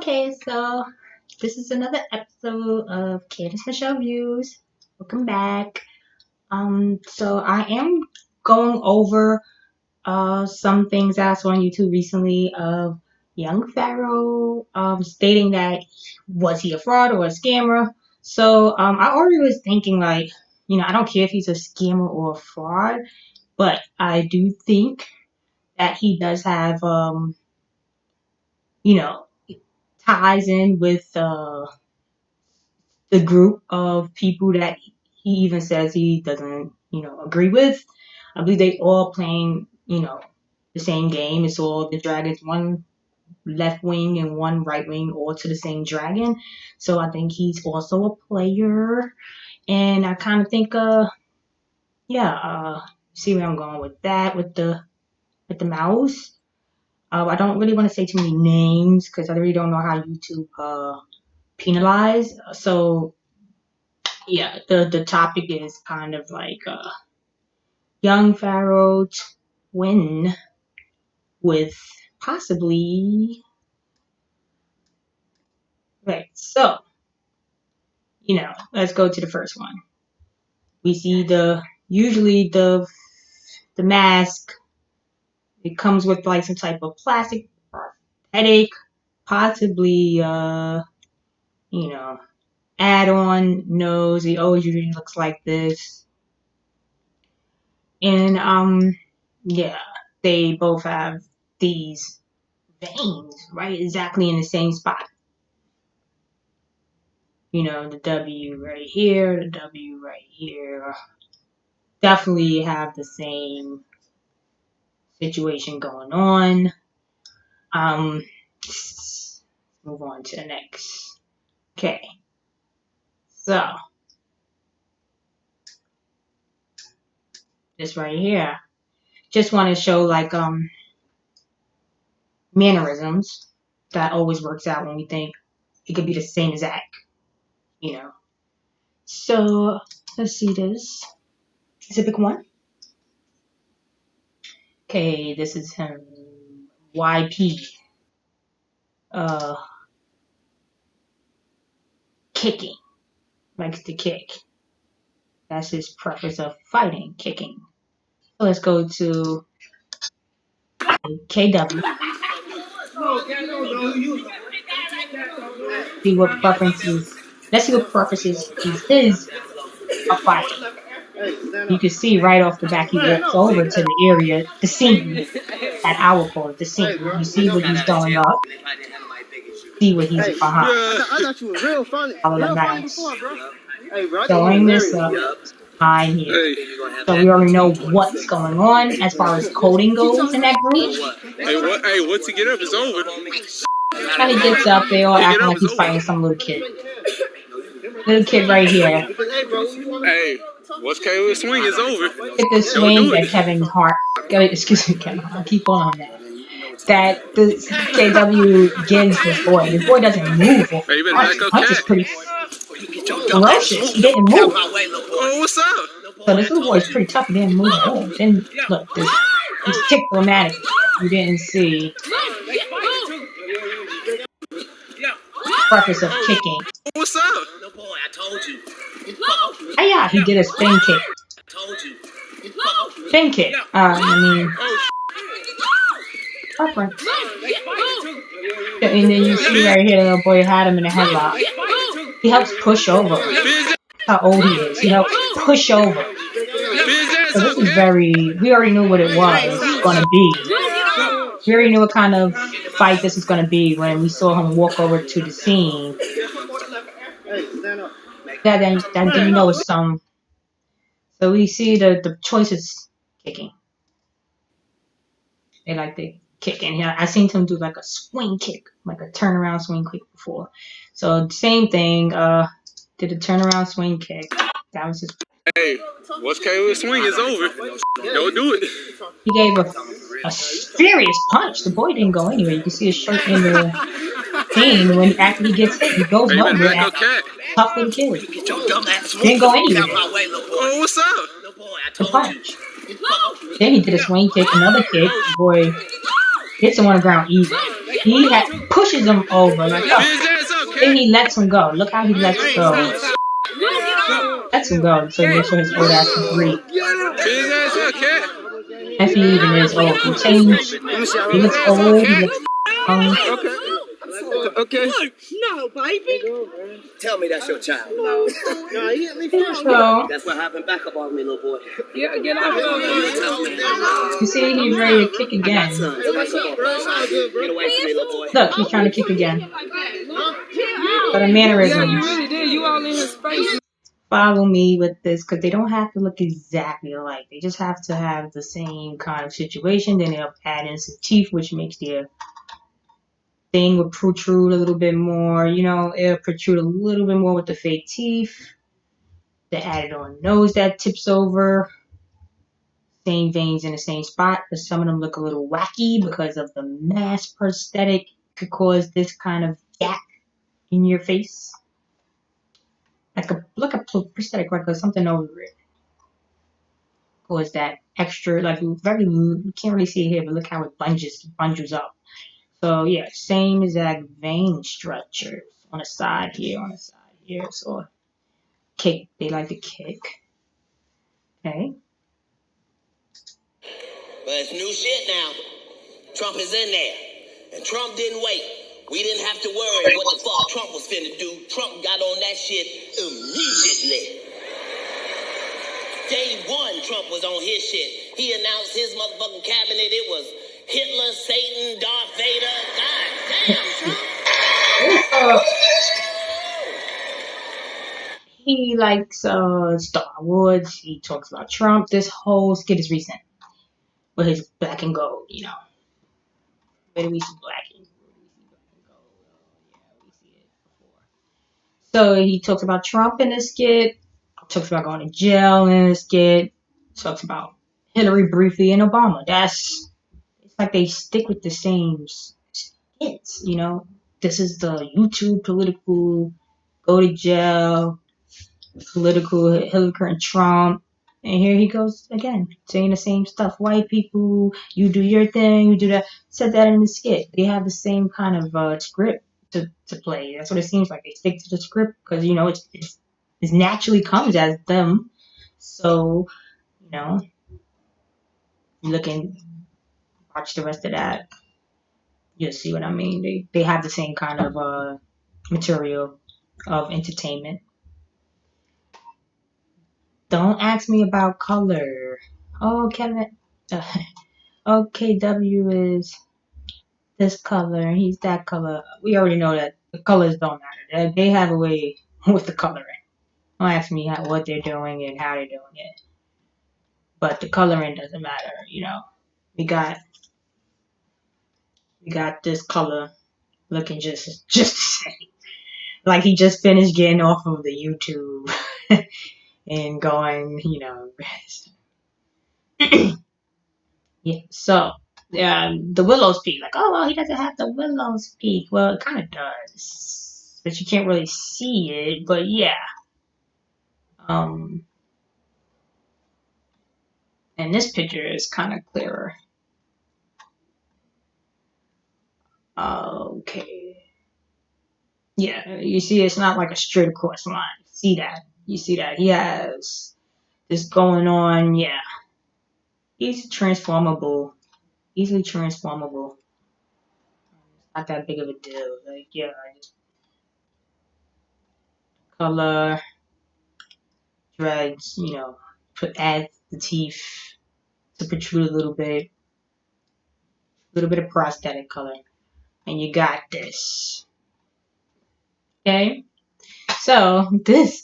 Okay, so this is another episode of Candace Michelle Views. Welcome back. So I am going over some things I saw on YouTube recently of young Pharaoh stating that was he a fraud or a scammer. So I already was thinking like, I don't care if he's a scammer or a fraud, but I do think that he does have you know, ties in with the group of people that he even says he doesn't, agree with. I believe they all playing, the same game. It's all the dragons, one left wing and one right wing, all to the same dragon. So I think he's also a player. And I kind of think, yeah, see where I'm going with that, with the mouse. I don't really want to say too many names because I really don't know how YouTube penalize. So yeah, the topic is kind of like young Pharaoh twin with possibly right. So let's go to the first one. We see usually the mask. It comes with like some type of plastic headache, possibly add-on nose. He always usually looks like this, and yeah, they both have these veins right exactly in the same spot. The W right here, the W right here. Definitely have the same situation going on. Move on to the next. Okay. So this right here. Just want to show like mannerisms that always works out when we think it could be the same exact. So let's see this. Is it pick one? Okay, this is him. YP. Kicking. Likes to kick. That's his preference of fighting, kicking. So let's go to KW. See what preferences. Let's see what preferences his are fighting. You can see right off the back he walks over to the area, the scene. That I will call it the scene. You see what he's going up. See what he's behind. I thought you were real funny. Real funny before, bro. Hey, bro. Showing this up behind here. So we already know what's going on as far as coding goes in that group. Hey, once you get up, it's over. How he gets up, they all acting like he's fighting some little kid. Little kid right here. Hey, once Kayla's swing is over. Get this swing that Kevin Hart. Excuse me, Kevin Hart. I keep on that. That the KW gives this boy. This boy doesn't move. His punch is pretty ferocious. He didn't move. Oh, what's up? So this little boy is pretty tough. He didn't move at all. Then look, he's ticked dramatic. You didn't see purpose of kicking. What's up? No boy, I told you. Oh yeah, he did a spin kick. Spin kick. Preference. And then you see right here, the little boy had him in a headlock. He helps push over. How old he is. He helps push over. So this is we already knew what it was going to be. We already knew what kind of fight this is going to be when we saw him walk over to the scene. Then you know it's some. So we see the choice is kicking. They like the kicking. Yeah, I seen him do like a swing kick, like a turnaround swing kick before. So same thing. Did a turnaround swing kick. That was his. Hey, once Kayla's swing is over, don't do it. He gave a serious punch. The boy didn't go anywhere. You can see his shirt in the thing. When after he gets hit, he goes nowhere. Tough little kid. Didn't go anywhere. Oh, what's up? The punch. Then he did a swing kick, another kick. The boy hits him on the ground easy. He pushes him over like, oh, then he lets him go. Look how he lets go. Lets him go so he makes sure his old ass can breathe. If he even is old, he changed. He looks old. He looks young. Okay. No, baby. Tell me that's your child. No, he hit me first. So, That's what happened. Back up on me, little boy. Yeah, get off of me. you see, he's ready to kick again. Get away from me, little boy. Look, he's trying to kick again. But a mannerism. Yeah, you really did. You all in his face. Follow me with this because they don't have to look exactly alike. They just have to have the same kind of situation. Then they'll add in some teeth, which makes their thing will protrude a little bit more. You know, it'll protrude a little bit more with the fake teeth. They added on nose that tips over. Same veins in the same spot, but some of them look a little wacky because of the mass prosthetic could cause this kind of gap in your face. Like a prosthetic, like something over it. Cause that extra, like you can't really see it here, but look how it bunches up. So yeah, same exact vein structures on the side here, So kick, they like to kick. Okay. But it's new shit now. Trump is in there. And Trump didn't wait. We didn't have to worry what the fuck Trump was finna do. Trump got on that shit immediately. Day one, Trump was on his shit. He announced his motherfucking cabinet. It was Hitler, Satan, Darth Vader. God damn, Trump. He likes Star Wars. He talks about Trump. This whole skit is recent with his black and gold, you know. Where do we see black and gold? Yeah, we see it before. So he talks about Trump in this skit. Talks about going to jail in this skit. Talks about Hillary briefly and Obama. It's like they stick with the same skits, you know. This is the YouTube political go to jail political Hillary Clinton Trump. And here he goes again, saying the same stuff. White people, you do your thing, you do that. Said that in the skit. They have the same kind of script to play. That's what it seems like. They stick to the script because, you know, it naturally comes as them. So, you know, you look and watch the rest of that. You'll see what I mean. They have the same kind of material of entertainment. Don't ask me about color. Oh, Kevin. OKW is this color and he's that color. We already know that the colors don't matter. They have a way with the coloring. Don't ask me what they're doing and how they're doing it. But the coloring doesn't matter, you know. We got this color looking just the same. Like he just finished getting off of the YouTube and going, you know. Yeah. So the Willow's Peak, like, oh well, he doesn't have the Willow's Peak. Well, it kind of does, but you can't really see it. But yeah, and this picture is kind of clearer. Okay. Yeah, you see, it's not like a straight across line. See that? You see that? He has this going on. Yeah, he's transformable, easily transformable. Not that big of a deal. Like, yeah, just color, dreads, you know, add the teeth to protrude a little bit of prosthetic color, and you got this. Okay, so this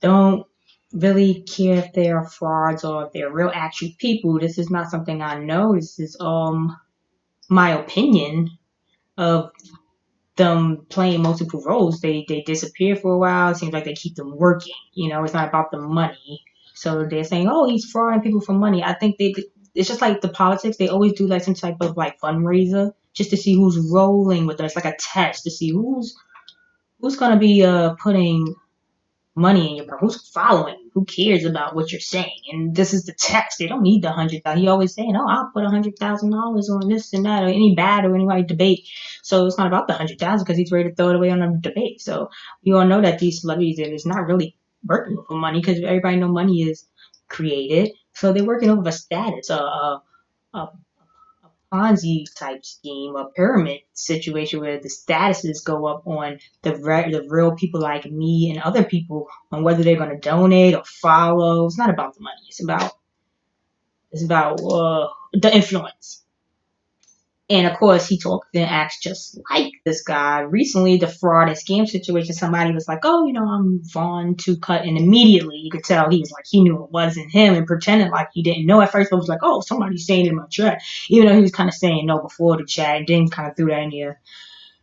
don't really care if they are frauds or if they're real actual people. This is not something I know. This is my opinion of them playing multiple roles. They disappear for a while. It seems like they keep them working. You know, it's not about the money. So they're saying, oh, he's frauding people for money. I think it's just like the politics. They always do like some type of like fundraiser just to see who's rolling with us, like a test to see who's gonna be putting money in your pocket? Who's following you? Who cares about what you're saying? And this is the text. They don't need the 100,000. He always saying, "Oh, I'll put $100,000 on this and that, or any bad or any debate." So it's not about the 100,000 because he's ready to throw it away on a debate. So you all know that these celebrities is not really working for money because everybody know money is created. So they're working over a status, a Ponzi type scheme, a pyramid situation where the statuses go up on the real people like me and other people on whether they're going to donate or follow. It's not about the money. It's about the influence. And of course, he talks and acts just like this guy. Recently, the fraud and scam situation, somebody was like, "Oh, I'm Vaughn to Cut," and immediately you could tell he was like, he knew it wasn't him and pretended like he didn't know. At first, it was like, "Oh, somebody's saying in my chat," even though he was kind of saying no before the chat, and then kind of threw that in there.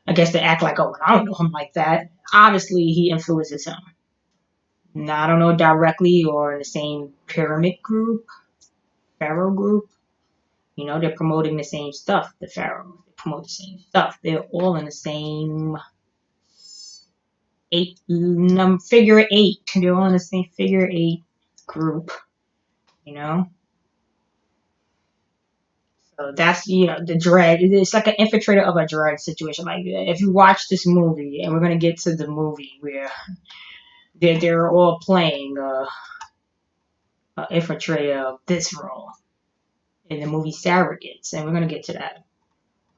I guess to act like, "Oh, I don't know him like that." Obviously, he influences him. Now, I don't know directly or in the same pyramid group, Pharaoh group. They're promoting the same stuff, the Pharaoh. They promote the same stuff. They're all in the same figure eight. They're all in the same figure eight group, you know? So that's, the dread. It's like an infiltrator of a dread situation. Like, if you watch this movie, and we're going to get to the movie where they're all playing infiltrator of this role in the movie Surrogates, and we're going to get to that.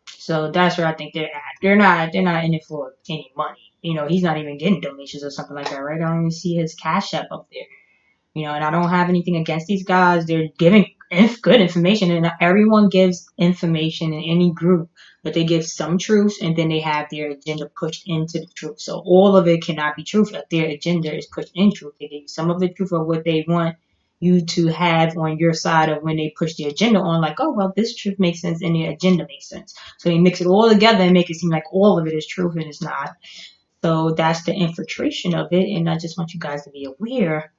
So that's where I think they're at. They're not in it for any money. He's not even getting donations or something like that, right? I don't even see his cash app up there. And I don't have anything against these guys. They're giving good information, and everyone gives information in any group, but they give some truth, and then they have their agenda pushed into the truth. So all of it cannot be truth if their agenda is pushed in truth. They give you some of the truth of what they want you to have on your side of when they push the agenda on, like, "Oh, well, this truth makes sense and the agenda makes sense." So they mix it all together and make it seem like all of it is truth, and it's not. So that's the infiltration of it, and I just want you guys to be aware.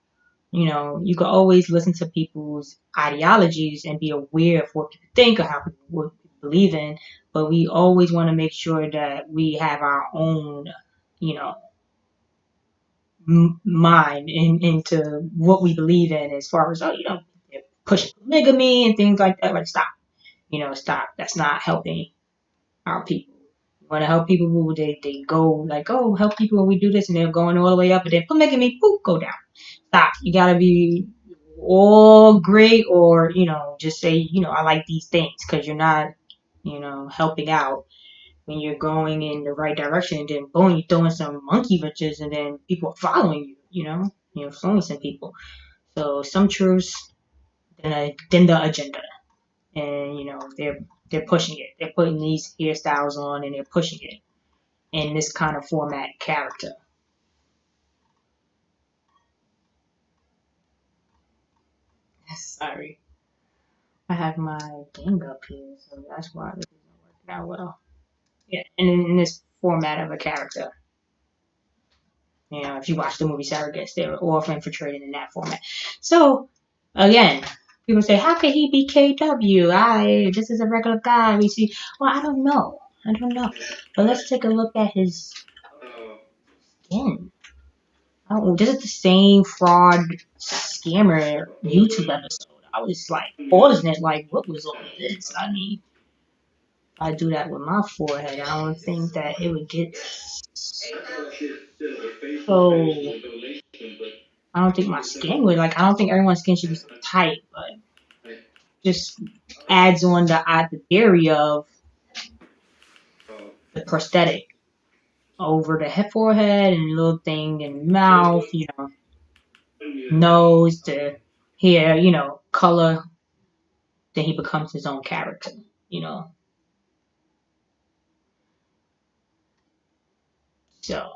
You can always listen to people's ideologies and be aware of what people think or what people believe in, but we always want to make sure that we have our own, you know, mind into what we believe in as far as, pushing polygamy and things like that. Like, stop, stop. That's not helping our people. You want to help people who they go like, "Oh, help people when we do this," and they're going all the way up, and then polygamy, poof, go down. Stop. You gotta be all great, or just say, "I like these things," because you're not, helping out when you're going in the right direction. And then boom, you're throwing some monkey wrenches, and then people are following you. You're influencing people. So some truths, then the agenda, and they're pushing it. They're putting these hairstyles on, and they're pushing it in this kind of format character. Sorry, I have my thing up here, so that's why this isn't working out well. Yeah, and in this format of a character. If you watch the movie Surrogates, they were all infiltrated in that format. So, again, people say, "How could he be KW? This is a regular guy." We see, well, I don't know. But let's take a look at his skin. Oh, this is the same fraud scammer YouTube episode. I was like pausing it, like, what was all this? I mean, if I do that with my forehead, I don't think that it would get so. I don't think my skin would like. I don't think everyone's skin should be so tight, but just adds on the theory of the prosthetic over the head, forehead, and little thing in mouth, nose, the hair, color. Then he becomes his own character, you know. So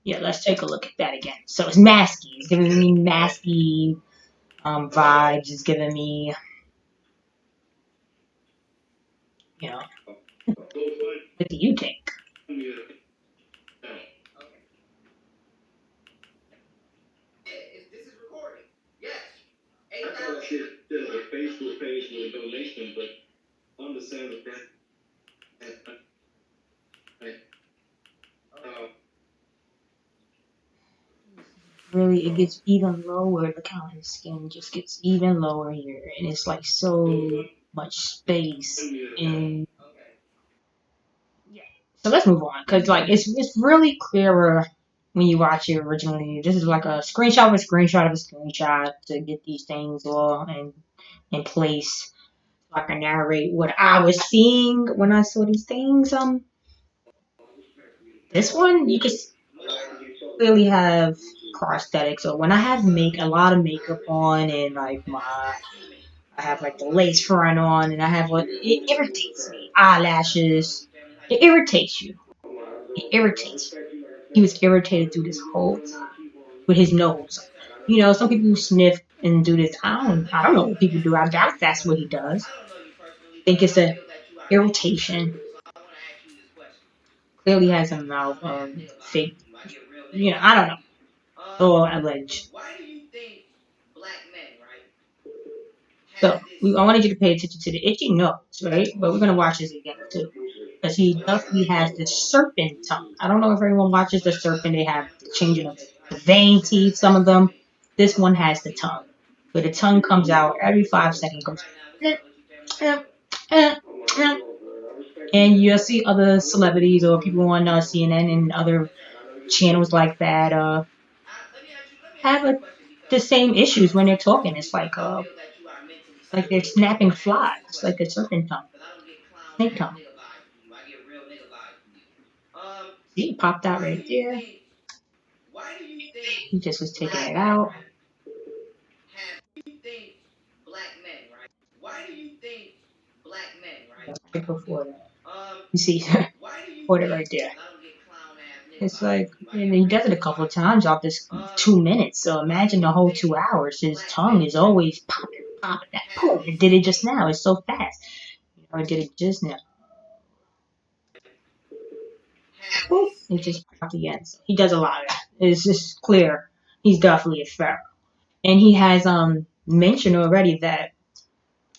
yeah, let's take a look at that again. So it's masky. It's giving me masky vibes. It's giving me, you know, what do you think? Really it gets even lower. Look how his skin just gets even lower here, and it's like so much space. And yeah, so let's move on because like it's really clearer when you watch it originally. This is like a screenshot of a screenshot of a screenshot to get these things all in place. So I can narrate what I was seeing when I saw these things. This one you could clearly have prosthetics. So when I have make a lot of makeup on and like I have like the lace front on and I have what it irritates me. Eyelashes. It irritates you. It irritates you. He was irritated through this whole time with his nose. You know, some people sniff and do this. I don't know what people do. I doubt that's what he does. I think it's a irritation. Clearly has a mouth fake. You know, I don't know. Or alleged. Why do you think black men, right, So have this I wanted you to pay attention to the itchy nose, right? But we're gonna watch this again too, because he definitely has the serpent tongue. I don't know if everyone watches the serpent. They have the changing of the vein teeth. Some of them. This one has the tongue, where the tongue comes out every 5 seconds. Goes, eh, eh, eh, eh. And you'll see other celebrities or people on CNN and other channels like that have the same issues when they're talking. It's like they're snapping flies, like the serpent tongue, snake tongue. See, it popped out right there. Why do you think He just was taking black it out. have you think black men, right? Why do you think black men, right? Right before that. Um, You see, why do you put it think? right there. I don't get clown ass nigga It's vibes like, from you. I and get he real does it a nigga couple of vibes times off this from you. 2 minutes. So Why do imagine the you whole think 2 hours. His black tongue men is always popping, popping. That have boom! It this did it just thing? now. It's so fast. You know, it did it just now. Have Boop! this It thing? just popped again. So he does a lot of that. It's just clear. He's definitely a pharaoh, and he has mentioned already that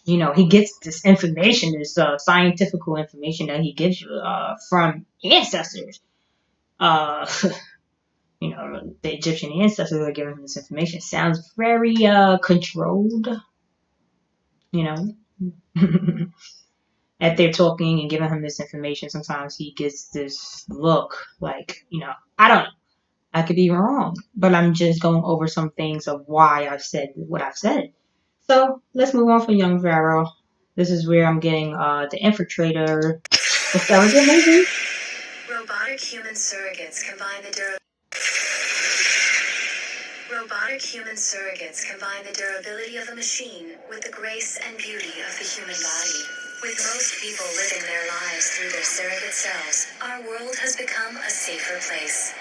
he gets this information, this scientific information that he gives you from ancestors. Uh, the Egyptian ancestors are giving him this information. Sounds very controlled, you know. As they're talking and giving him this information, sometimes he gets this look like, I don't know. I could be wrong, but I'm just going over some things of why I've said what I've said. So let's move on from Young Pharaoh. This is where I'm getting the infiltrator, the surrogate movie. Robotic human surrogates combine the Robotic human surrogates combine the durability of a machine with the grace and beauty of the human body. With most people living their lives through their surrogate selves, our world has become a safer place.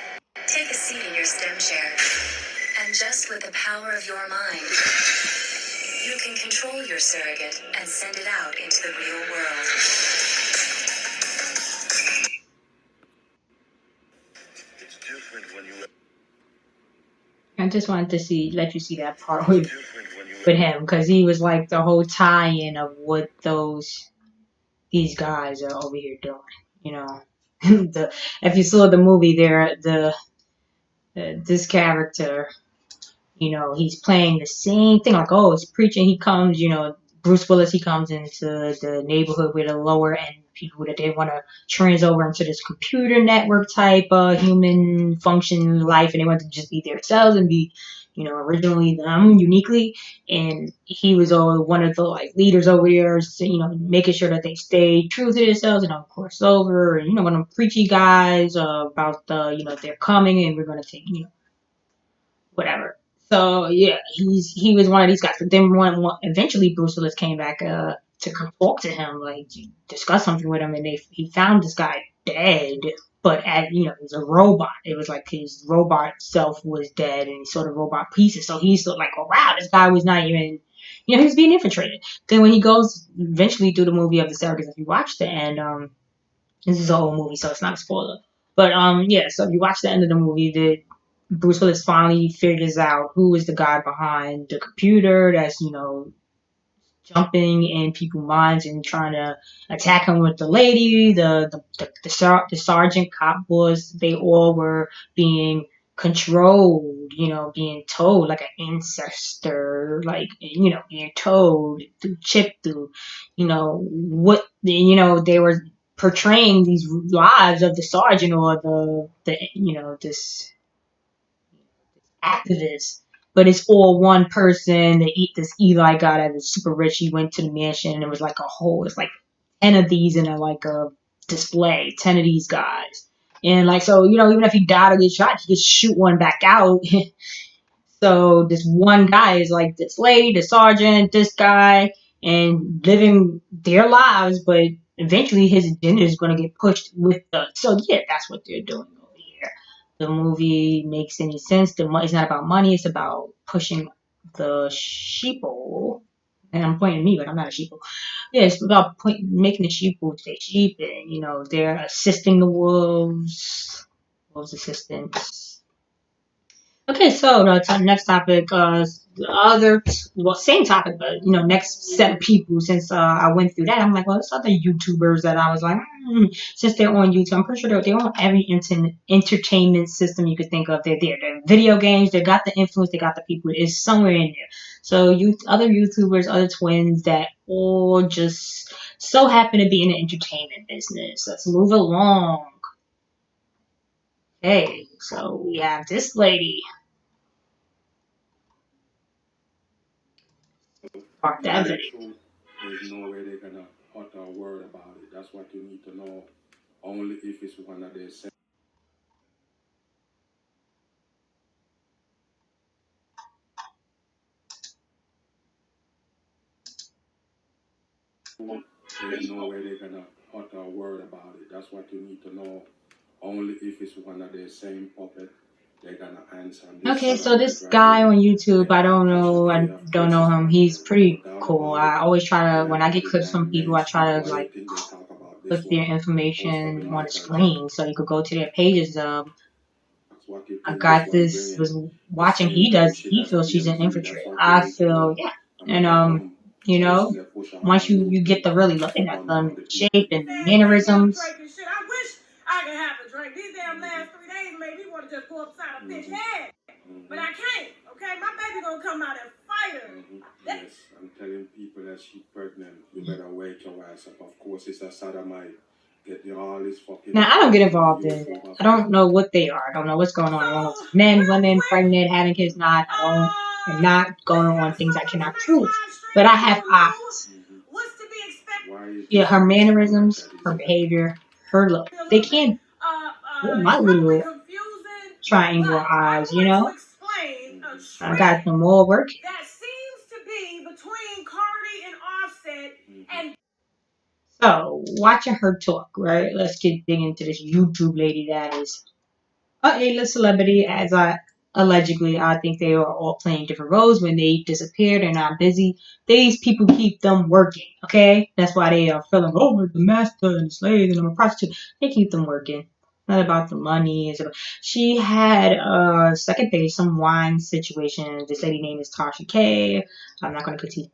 Take a seat in your STEM chair, and just with the power of your mind, you can control your surrogate and send it out into the real world. It's different when you I just wanted to let you see that part with him because he was like the whole tie-in of what these guys are over here doing. You know, if you saw the movie, there this character, he's playing the same thing. Like, oh, he's preaching. He comes, Bruce Willis. He comes into the neighborhood with a lower end people that they want to trans over into this computer network type human function life, and they want to just be themselves and be, originally them uniquely. And he was one of the like leaders over there, so, making sure that they stay true to themselves and don't cross over. And one of them preachy guys about they're coming and we're gonna take whatever. So yeah, he was one of these guys. But then eventually Bruce Willis came back to come talk to him, like to discuss something with him, and he found this guy dead, but he was a robot. It was like his robot self was dead, and he saw the robot pieces. So he's sort of like, oh wow, this guy was not even. He was being infiltrated. Then when he goes eventually through the movie of the series, if you watched it, and this is a whole movie, so it's not a spoiler. But yeah, so if you watch the end of the movie, Bruce Willis finally figures out who is the guy behind the computer that's jumping in people's minds and trying to attack him with the lady, the sergeant, cop boys. They all were being controlled, being told like an ancestor, like, being told through chip, through, what, they were portraying these lives of the sergeant or this activist. But it's all one person. They eat this Eli guy that was super rich. He went to the mansion and it was like a whole, it's like 10 of these in a display, 10 of these guys. And like, so, even if he died or get shot, he could shoot one back out. So this one guy is like this lady, the sergeant, this guy, and living their lives, but eventually his agenda is going to get pushed with the. So yeah, that's what they're doing over here. The movie makes any sense. It's not about money. It's about pushing the sheeple. And I'm pointing at me, but I'm not a sheeple. Yeah, it's about making the sheeple stay sheep, and they're assisting the wolves. Wolves assistants. Okay, so the next topic, the other, well, same topic, but next set of people. Since I went through that, I'm like, well, there's other YouTubers that I was like, since they're on YouTube, I'm pretty sure they're on every entertainment system you could think of. They're there. They're video games. They got the influence. They got the people. It's somewhere in there. So other YouTubers, other twins that all just so happen to be in the entertainment business. Let's move along. Okay, so we have this lady. Park that video. There's no way they're gonna utter a word about it. That's what you need to know. Only if it's one of their there's no way they're gonna utter a word about it. That's what you need to know. Only if it's one of their same puppet, they're gonna answer. Okay, so this guy on YouTube, I don't know him. He's pretty cool. I always try to, when I get clips from people, I try to like put their information on the screen so you could go to their pages. A guy this was watching, he feels she's an infiltrator. I feel, yeah. And, once you get to really looking at them, the shape and the mannerisms. I wish I could have a drink. These damn last 3 days made me want to just go upside a bitch head. But I can't, okay? My baby gonna come out and fight her. Yes, I'm telling people that she's pregnant. You better wake your ass up. Of course, it's a sodomite. Get you all this fucking. Now, I don't get involved in it. I don't know what they are. I don't know what's going on. I don't know if it's men, women, pregnant, having kids, not. I'm not going on things I cannot prove. But I have eyes. Yeah, her mannerisms, her behavior, her look. They can't. My little triangle eyes. I got some more work. That seems to be between Cardi and Offset and. So, watching her talk, right? Let's dig into this YouTube lady that is a A-list celebrity, as allegedly, I think they are all playing different roles. When they disappear, they're not busy. These people keep them working, okay? That's why they are feeling, oh, we're the master and the slave and I'm a prostitute. They keep them working. Not about the money. She had a second page, some wine situation. This lady name is Tasha K. I'm not going to continue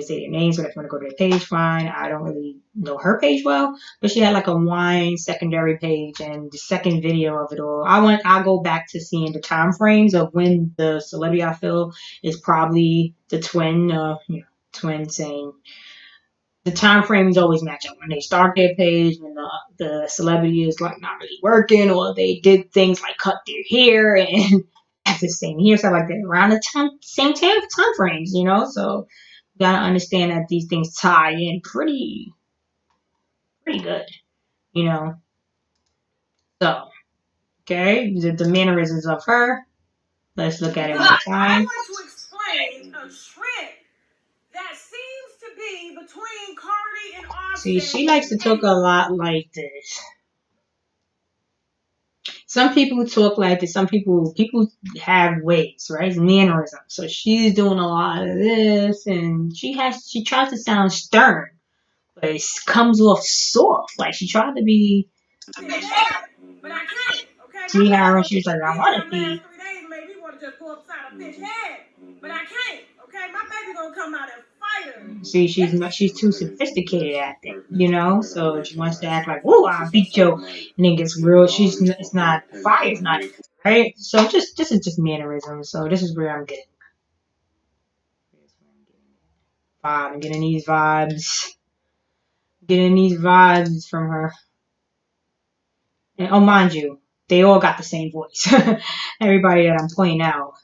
to say their names, but if you want to go to their page, fine. I don't really know her page well, but she had like a wine secondary page, and the second video of it all. I'll go back to seeing the time frames of when the celebrity I feel is probably the twin, twin saying the time frames always match up when they start their page, when the celebrity is like not really working, or they did things like cut their hair and at the same year, stuff like that, around the same time frames, So you gotta understand that these things tie in pretty good, you know. So okay, the mannerisms of her. Let's look at it one time. I want to explain a trend that seems to be between Cardi and Offset. See, she likes to talk a lot like this. Some people talk like this. Some people have ways, right? Mannerisms. So she's doing a lot of this, and she tries to sound stern, but it comes off soft. Like she tried to be. But I can't. Okay. See how when she was like, I want to be. 3 days made me want to just go upside a bitch head. But I can't. Okay, my baby gonna come out and fight her. See, she's too sophisticated at it, So she wants to act like, "Oh, I beat you," and then gets real. It's not fire. It's not right? So just this is just mannerism. So this is where I'm getting vibe. I'm getting these vibes from her. And oh, mind you, they all got the same voice. Everybody that I'm pointing out,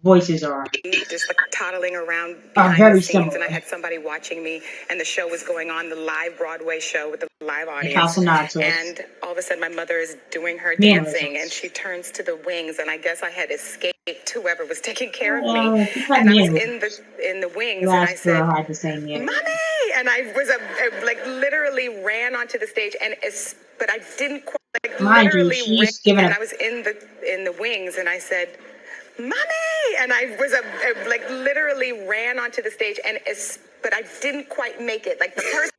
voices just like toddling around are behind the very scenes, and I similar. had somebody watching me, and the show was going on, the live Broadway show with the live Like House audience, of Natas, and all of a sudden my mother is doing her dancing, and mannerisms. she turns to the wings, and I guess I had escaped whoever was taking care of me, She had and I was mannerisms. in the The wings, and I last said, girl had the same mannerisms. "Mommy!" And I was like literally ran onto the stage, but I didn't quite like Mind you, literally ran, she's given and a I was in the wings, and I said, "Mommy!" And I was like literally ran onto the stage, but I didn't quite make it. Like the person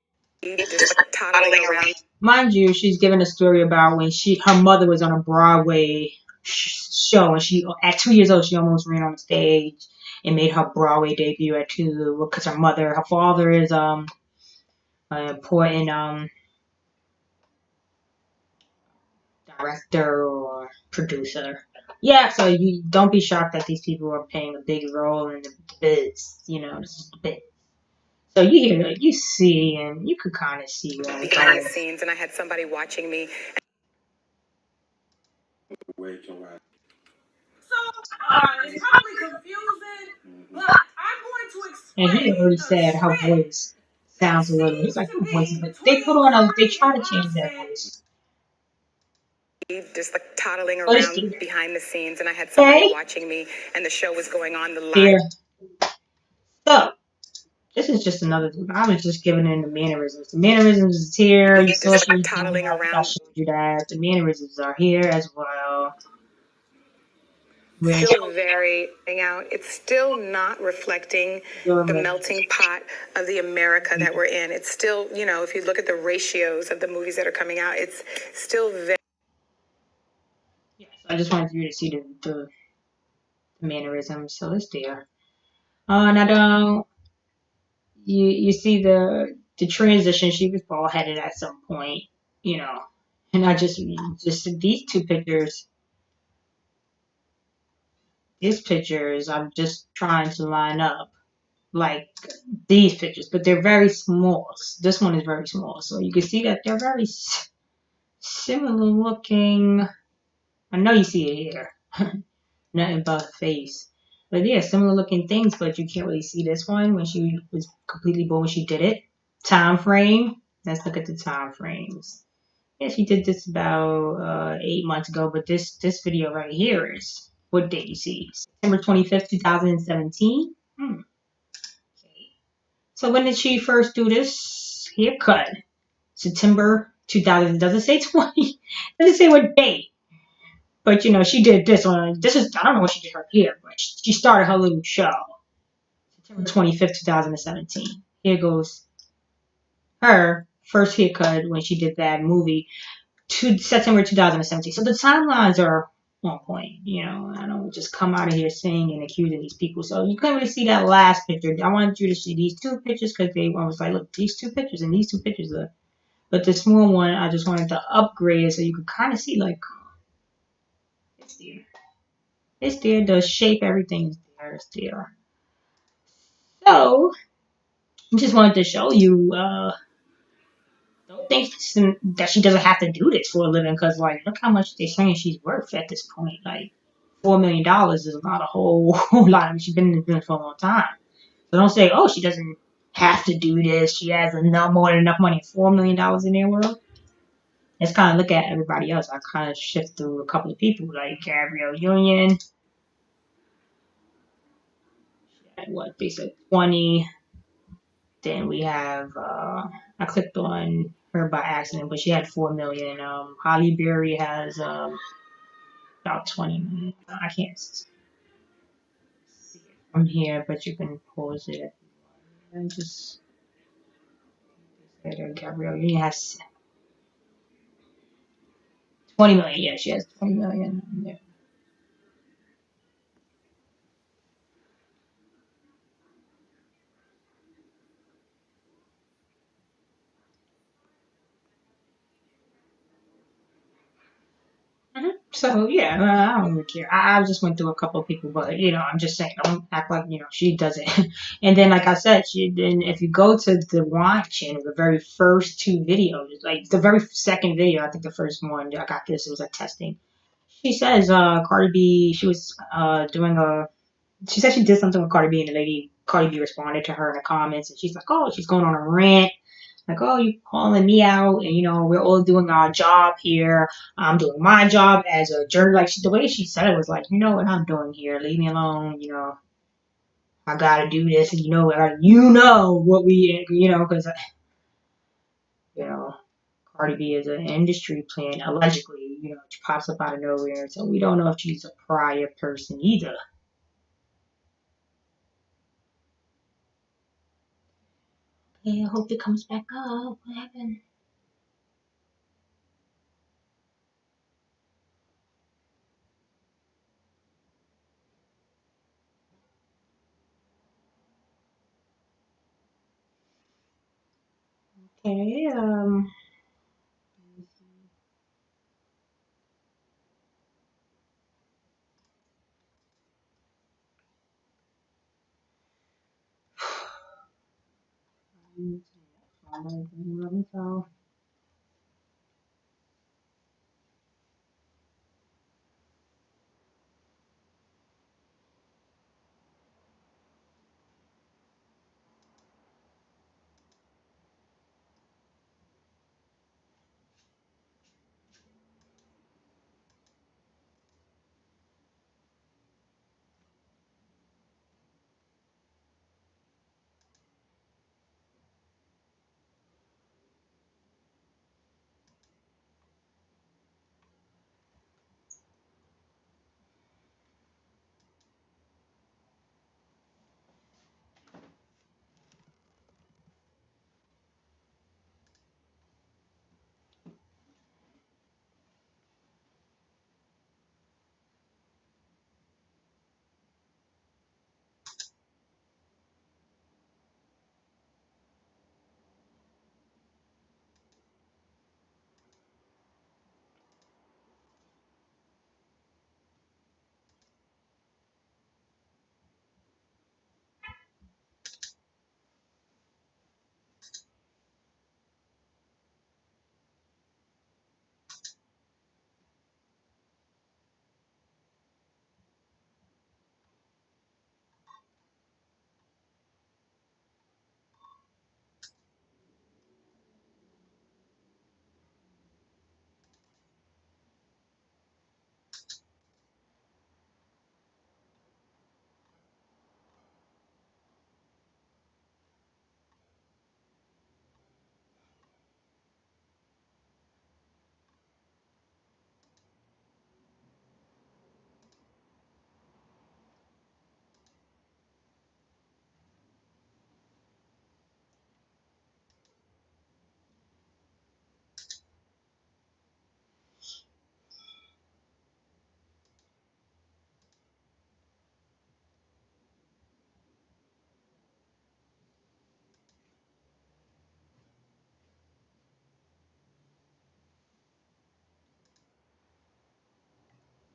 just like toddling around. mind you, she's given a story about when her mother was on a Broadway show, and she at 2 years old she almost ran on stage and made her Broadway debut at 2 because her father is an important director or producer. Yeah, so you don't be shocked that these people are playing a big role in the biz. You know, this is the biz. So you hear, you see, and you could kind of see where I'm Behind the going. scenes, and I had somebody watching me. So, it's probably confusing, but I'm going to And he explain already a said her trend voice that sounds a little. He's seems like to her voice, be but they between they Curry try and to change their Offset. voice. Just like toddling But it's around behind the scenes, and I had somebody okay. watching me, and the show was going on the live. There. So this is just another. I was just giving in the mannerisms. The mannerisms is here. You saw Just she like was doing toddling that. I think I around. showed you that. The mannerisms are here as well. Where Still very out. It's still not reflecting the melting pot of the America that we're in. It's still, if you look at the ratios of the movies that are coming out, it's still very. yes, I just wanted you to see the mannerisms. So it's there. Now you see the transition. She was bald headed at some point, you know, and I just these two pictures. These pictures, I'm just trying to line up like these pictures, but they're very small. This one is very small, so you can see that they're very similar looking. I know you see it here, nothing but a face. But yeah, similar looking things, but you can't really see this one when she was completely bald when she did it. Time frame. Let's look at the time frames. Yeah, she did this about 8 months ago, but this video right here is what date you see? September 25th, 2017. Okay. So when did she first do this haircut? September 2000. It doesn't say 20. It doesn't say what date. But she did this one. This is I don't know what she did her hair, but she started her little show. September 25th, 2017. Here goes her first haircut when she did that movie to September 2017. So the timelines are on point. I don't just come out of here saying and accusing these people. So you couldn't really see that last picture. I wanted you to see these two pictures because I was like, look, these two pictures and these two pictures are. But the small one, I just wanted to upgrade it so you could kind of see like it's there. It's there. The shape, everything is there. It's there. So I just wanted to show you. Don't think that she doesn't have to do this for a living because like look how much they're saying she's worth at this point. Like $4 million is not a whole lot. I mean, she's been in the business for a long time. So don't say, oh, she doesn't have to do this. She has enough more than enough money. $4 million in their world. Let's kind of look at everybody else. I kind of shift through a couple of people like Gabrielle Union. What they said 20. Then we have I clicked on her by accident, but she had 4 million. Holly Berry has about 20 million. I can't see it from here, but you can pause it and just Gabrielle Union has 20 million. Yeah, she has 20 million. Yeah. So yeah, I don't really care. I just went through a couple of people, but I'm just saying, don't act like she doesn't. And then, like I said, then if you go to the wine channel, the very first two videos, like the very second video, I think the first one I got this, it was a testing. She says, Cardi B, she was doing a, she said she did something with Cardi B, and the lady Cardi B responded to her in the comments, and she's like, oh, she's going on a rant like, oh, you calling me out, and we're all doing our job here. I'm doing my job as a journalist. Like the way she said it was like, you know what I'm doing here? Leave me alone. I gotta do this, and what we, because you know, Cardi B is an industry plant allegedly. She pops up out of nowhere, so we don't know if she's a prior person either. Yeah, I hope it comes back up. What happened? Okay, so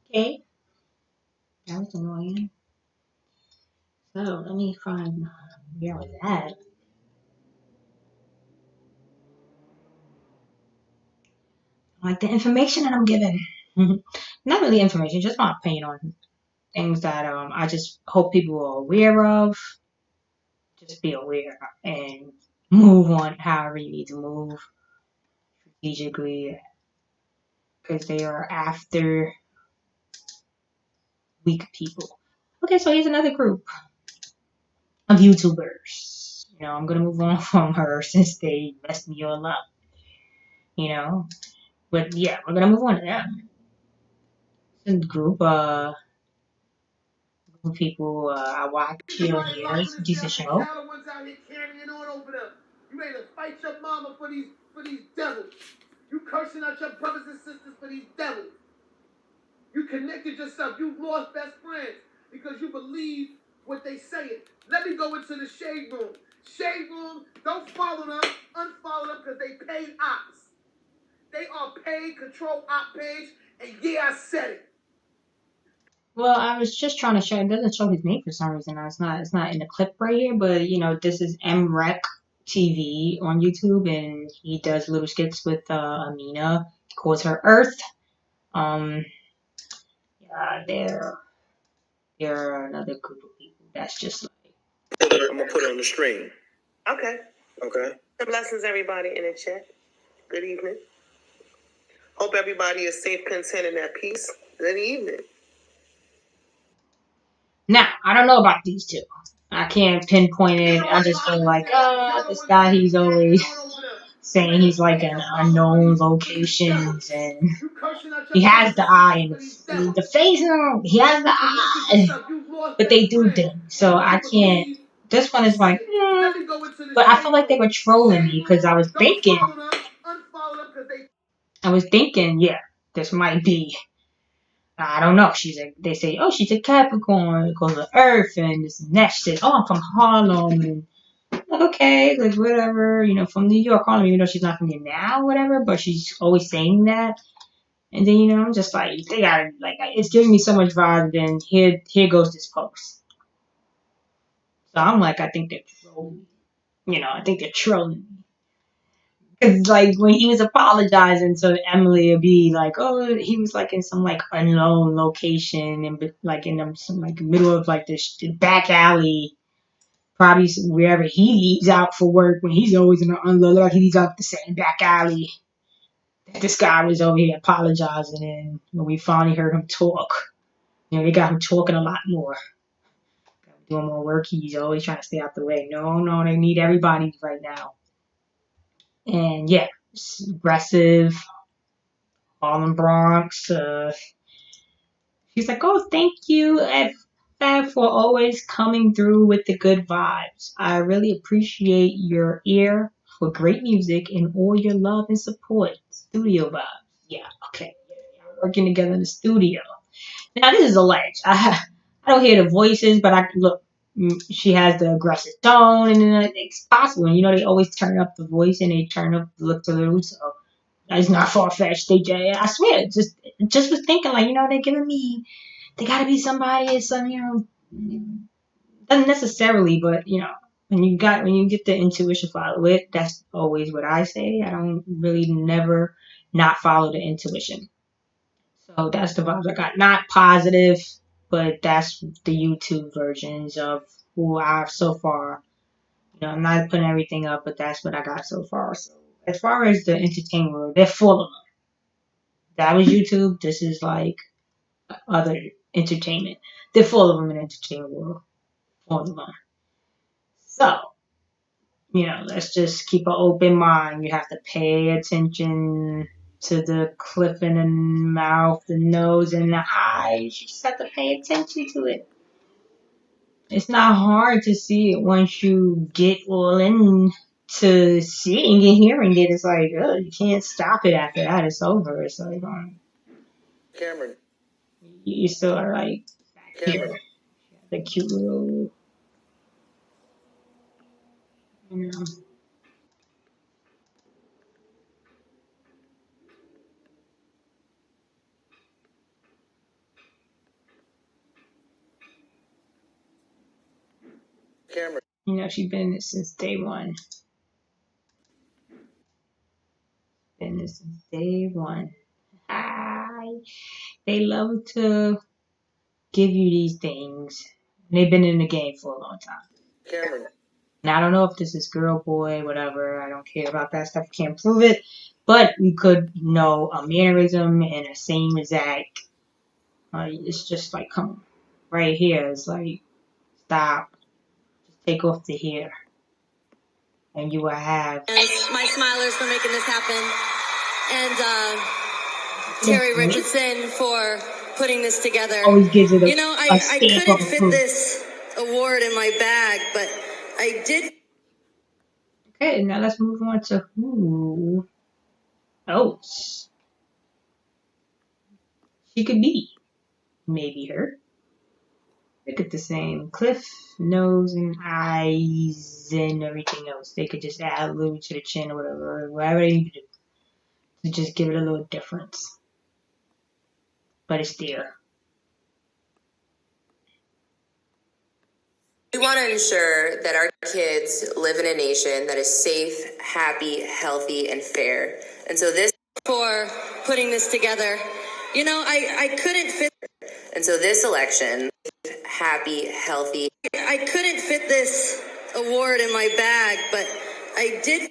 okay, that was annoying. So let me find where I was at. Like the information that I'm given. Not really information, just my opinion on things that I just hope people are aware of. Just be aware and move on however you need to move strategically because they are after weak people. Okay, so here's another group of YouTubers. I'm gonna move on from her since they messed me all up. You know, but yeah, we're gonna move on to them. This group, people I watch here and there. It's a decent show. One's out here carrying on over them. You ready to fight your mama for these devils? You cursing out your brothers and sisters for these devils. You connected yourself. You lost best friends because you believe what they saying. Let me go into the shade room. Shade room, don't follow them. Unfollow them because they paid ops. They are paid control op page. And yeah, I said it. Well, I was just trying to show. It doesn't show his name for some reason. It's not. It's not in the clip right here. But this is MREC TV on YouTube, and he does little skits with Amina. He calls her Earth. Um, they're another group of people that's just like. I'm gonna put it on the stream. Okay. Okay. Blessings, everybody in the chat. Good evening. Hope everybody is safe, content, and at peace. Good evening. Now, I don't know about these two. I can't pinpoint it. I just feel like, this guy, he's always saying he's like in unknown locations, and he has the eye and the face. He has the eye, but they do things. So I can't. This one is like, but I feel like they were trolling me because I was thinking, yeah, this might be. I don't know. They say, oh, she's a Capricorn because of Earth and this and that. She says, oh, I'm from Harlem. And like, okay, like whatever, from New York, Harlem, even though she's not from here now, whatever, but she's always saying that. And then, I'm just like, they got like, it's giving me so much vibe. Then here goes this post. So I'm like, I think they're trolling. I think they're trolling me. Cause like when he was apologizing to Emily, it'd be like, oh, he was like in some like unknown location and like in some like middle of like this back alley, probably wherever he leaves out for work when he's always in an unload. Like he leaves out the same back alley. This guy was over here apologizing, and when we finally heard him talk, they got him talking a lot more, doing more work. He's always trying to stay out the way. No, they need everybody right now, and yeah, it's aggressive. Harlem Bronx. She's like, oh, thank you, Fab, for always coming through with the good vibes. I really appreciate your ear for great music and all your love and support. Studio vibes. Yeah, okay. Yeah, working together in the studio. Now, this is alleged. I don't hear the voices, but I look. She has the aggressive tone, and it's possible. And they always turn up the voice and they turn up the look to the so it's not far fetched. I swear, just was thinking like, they're giving me, they gotta be somebody, some, doesn't necessarily, but when you get the intuition follow it, that's always what I say. I don't really never not follow the intuition. So that's the vibes I got. Not positive, but that's the YouTube versions of who I've so far. I'm not putting everything up, but that's what I got so far. So as far as the entertainment world, they're full of them. That was YouTube. This is like other entertainment. They're full of them in the entertainment world. Full of them. So, let's just keep an open mind. You have to pay attention to the clip in the mouth, the nose, and the eyes. You just have to pay attention to it. It's not hard to see it once you get all into seeing and hearing it. It's like, you can't stop it after that. It's over. It's like, Cameron. You still are like back here. The cute little, you know. Cameron. She's been in this since day one. Been in this since day one. Hi. They love to give you these things. And they've been in the game for a long time. Cameron. Now I don't know if this is girl, boy, whatever. I don't care about that stuff. Can't prove it. But we could know a mannerism and a same exact. It's just like, come on. Right here. It's like, stop. Just take off the hair. And you will have. And my smilers for making this happen. And Terry Richardson for putting this together. Always gives it I couldn't fit this award in my bag, but I did. Okay, now let's move on to who else she could be. Maybe her. Look at the same cliff, nose, and eyes, and everything else. They could just add a little to the chin or whatever they need to do to just give it a little difference. but it's there. We want to ensure that our kids live in a nation that is safe, happy, healthy, and fair. And so this for putting this together. You know, I couldn't fit. And so this election, happy, healthy. I couldn't fit this award in my bag, but I did.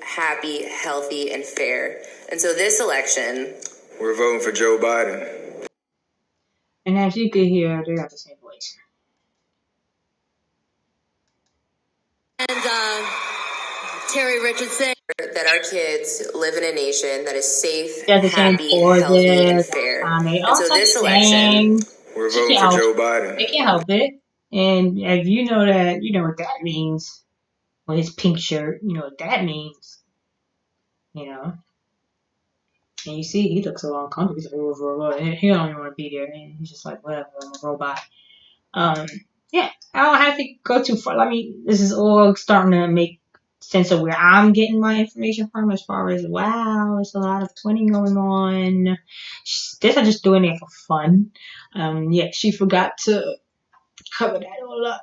Happy, healthy, and fair. And so this election, we're voting for Joe Biden. And as you can hear, they got the same voice. And Terry Richardson. That our kids live in a nation that is safe, Got the same happy, healthy, and pauses. fair. They And all so start this election, saying we're she voting can't for help. Joe Biden. They can't help it. And if you know that, you know what that means. Well, his pink shirt, you know what that means. You know. And you see, he looks a little uncomfortable. He's like, "Oh, he don't even want to be there." And he's just like, whatever, I'm a robot. Um, yeah, I don't have to go too far. I mean, this is all starting to make sense of where I'm getting my information from as far as, wow, there's a lot of twinning going on. This are just doing it for fun. Yeah, she forgot to cover that all up.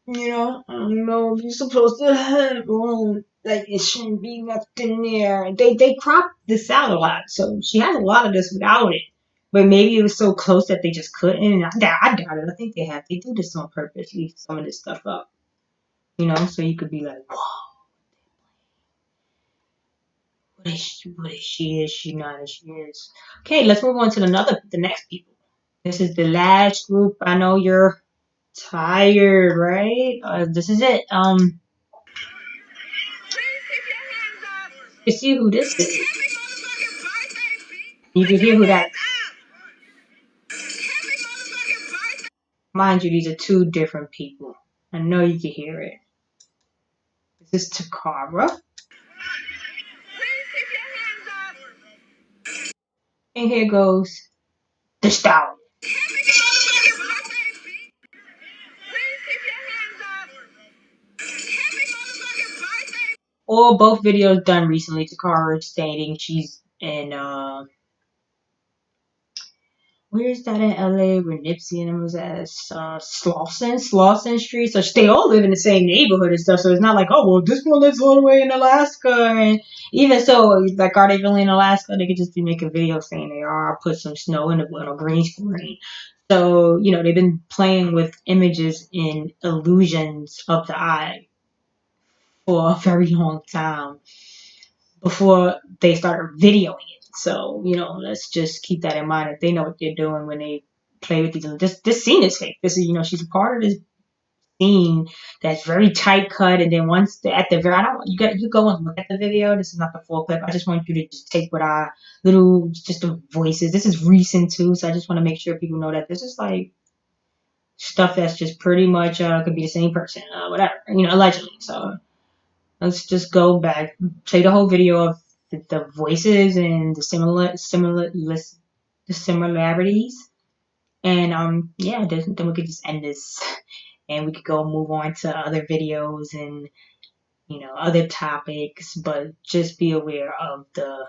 You know, I don't know if you're supposed to, like, it shouldn't be nothing there. They cropped this out a lot, so she has a lot of this without it. But maybe it was so close that they just couldn't. And I doubt it. I think they do this on purpose, leave some of this stuff up. You know, so you could be like, whoa, what is she? What is she? Is she not? As she is. Okay, let's move on to the next people. This is the last group. I know you're tired, right? This is it. You see who this is. You can hear who that. Mind you, these are two different people. I know you can hear it. This is Takara. And here goes the Stallion. Or both videos done recently. Takara stating she's in where's that in LA where Nipsey and them was at? Slauson Street. So they all live in the same neighborhood and stuff. So it's not like, oh, well, this one lives all the way in Alaska. And even so, like, are they really in Alaska? They could just be making videos saying they are, put some snow in a green screen. So, you know, they've been playing with images and illusions of the eye for a very long time before they started videoing it. So, you know, let's just keep that in mind if they know what they're doing when they play with these. This scene is fake. This is, you know, she's a part of this scene that's very tight cut, and then once at the very, I don't, you go and look at the video. This is not the full clip. I just want you to just take what I little, just the voices. This is recent too, so I just want to make sure people know that this is like stuff that's just pretty much could be the same person, whatever, you know, allegedly. So let's just go back, play the whole video of the voices and the similarities, and yeah, then we could just end this, and we could go move on to other videos and you know other topics, but just be aware of the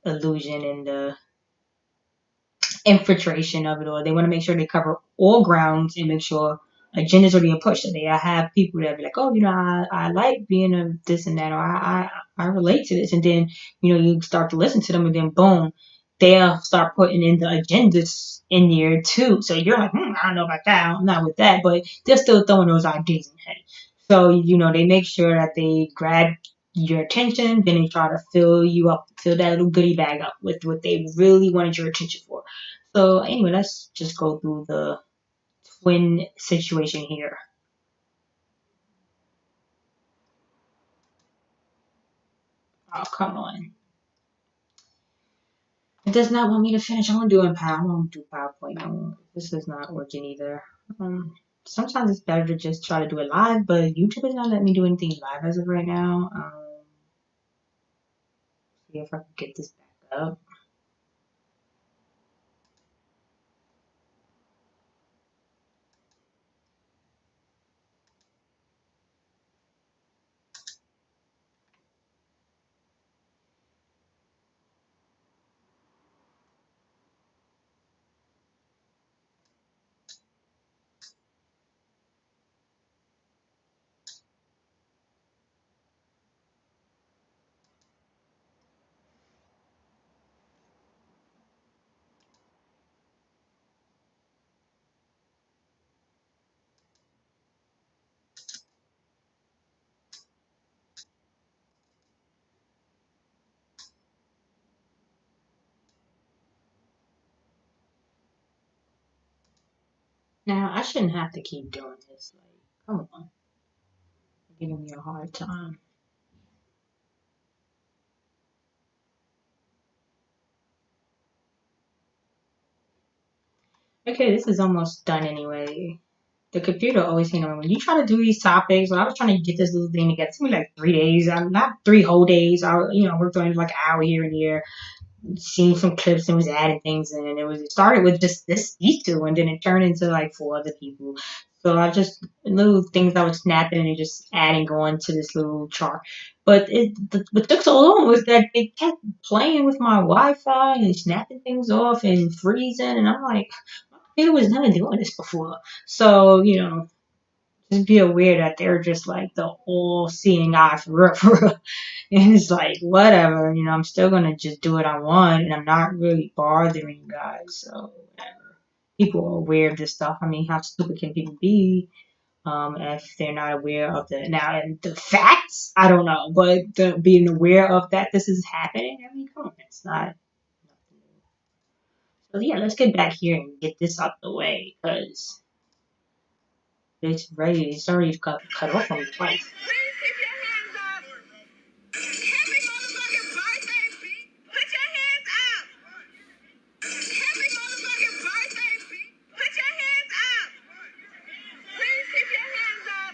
illusion and the infiltration of it all. They want to make sure they cover all grounds and make sure agendas are being pushed. So they have people that be like, oh, you know, I like being a this and that, or I relate to this, and then you know you start to listen to them, and then boom, they'll start putting in the agendas in there too. So you're like, I don't know about that. I'm not with that, but they're still throwing those ideas in your head. So you know they make sure that they grab your attention, then they try to fill you up, fill that little goodie bag up with what they really wanted your attention for. So anyway, let's just go through the twin situation here. Oh, come on. It does not want me to finish. I'm doing power. I won't do PowerPoint. This is not working either. Sometimes it's better to just try to do it live, but YouTube is not letting me do anything live as of right now. See if I can get this back up. Now I shouldn't have to keep doing this. Like, come on, you're giving me a hard time. Okay, this is almost done anyway. The computer always saying when you try to do these topics. When I was trying to get this little thing together, it took me like 3 days. Not 3 whole days. I worked on it like an hour here and there, seeing some clips and was adding things in. It started with just these two, and then it turned into like four other people. So I just little things I was snapping and just adding going to this little chart. But what took so long was that it kept playing with my Wi-Fi and snapping things off and freezing, and I'm like, it was never doing this before. So just be aware that they're just like the all-seeing eye for real, for real. And it's like, whatever, I'm still gonna just do what I want, and I'm not really bothering you guys. So whatever. People are aware of this stuff. I mean, how stupid can people be? If they're not aware of the facts, I don't know, but being aware of that this is happening, I mean, come on, it's not. So yeah, let's get back here and get this out the way because it's ready. It's already cut off on me twice. Please keep your hands up. Happy motherfucking birthday, bitch. Put your hands up. Happy motherfucking birthday, bitch. Put your hands up. Please keep your hands up.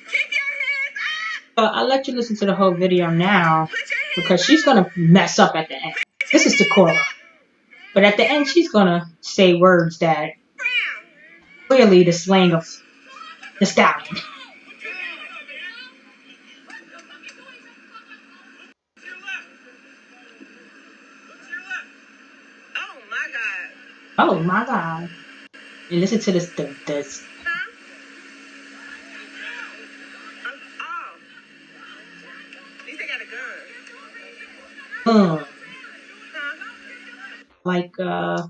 Keep your hands up. So I'll let you listen to the whole video now Put your hands because she's gonna mess up at the end. This is Takora. But at the end, she's gonna say words that down. clearly the slang of the stallion. Oh my God. Oh my god! And listen to this. Huh? Oh. At least they got a gun. Hmm. Huh? Like Oh.